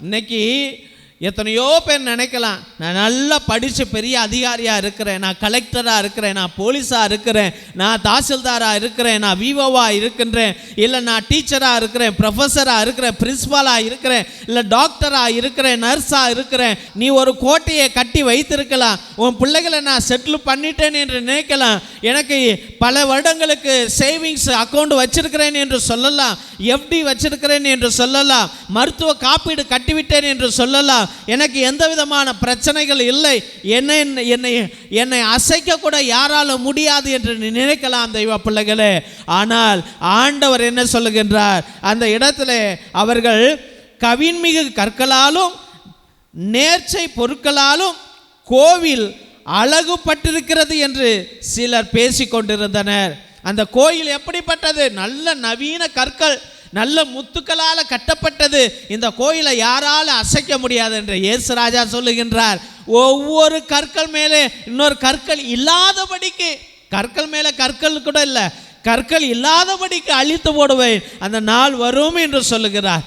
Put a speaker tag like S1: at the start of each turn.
S1: இன்னைக்கு எத்தனையோ பேர் நினைக்கலாம், நான் நல்லா படித்து பெரிய அதிகாரியாக இருக்கிறேன், நான் கலெக்டராக இருக்கிறேன், நான் போலீஸாக இருக்கிறேன், நான் தாசில்தாராக இருக்கிறேன், நான் விவோவாக இருக்கின்றேன், இல்லை நான் டீச்சராக இருக்கிறேன், ப்ரொஃபஸராக இருக்கிறேன், பிரின்ஸ்பாலாக இருக்கிறேன், இல்லை டாக்டராக இருக்கிறேன், நர்ஸாக இருக்கிறேன். நீ ஒரு கோட்டையை கட்டி வைத்திருக்கலாம், உன் பிள்ளைகளை நான் செட்டில் பண்ணிட்டேன் என்று நினைக்கலாம், எனக்கு பல வருடங்களுக்கு சேவிங்ஸ் அக்கௌண்ட் வச்சிருக்கிறேன் என்று சொல்லலாம், எஃப்டி வச்சிருக்கிறேன் என்று சொல்லலாம், மருத்துவ காப்பீடு கட்டிவிட்டேன் என்று சொல்லலாம், எனக்கு எந்த விதமான பிரச்சனைகள் இல்லை, என்னை அசைக்க கூட யாரால முடியாது என்று நினைக்கலாம் தெய்வ பிள்ளைகளே. ஆனால் ஆண்டவர் என்ன சொல்லுகின்றார்? அந்த இடத்துல அவர்கள் கவின்மிகு கற்களாலும் நேர்ச்சை பொருட்களாலும் கோவில் அழகுபட்டிருக்கிறது என்று சிலர் பேசிக்கொண்டிருந்தனர். அந்த கோயில் எப்படிப்பட்டது? நல்ல நவீன கற்கள், நல்ல முத்துக்களால் கட்டப்பட்டது. இந்த கோயிலை யாரால அசைக்க முடியாது என்று இயேசு ராஜா சொல்லுகின்றார். ஒவ்வொரு கற்கள் மேலே இன்னொரு கற்கள் இல்லாதபடிக்கு, கற்கள் மேலே கற்கள் கூட இல்லை, கற்கள் இல்லாதபடிக்கு அழித்து போடுவேன், அந்த நாள் வரும் என்று சொல்லுகிறார்.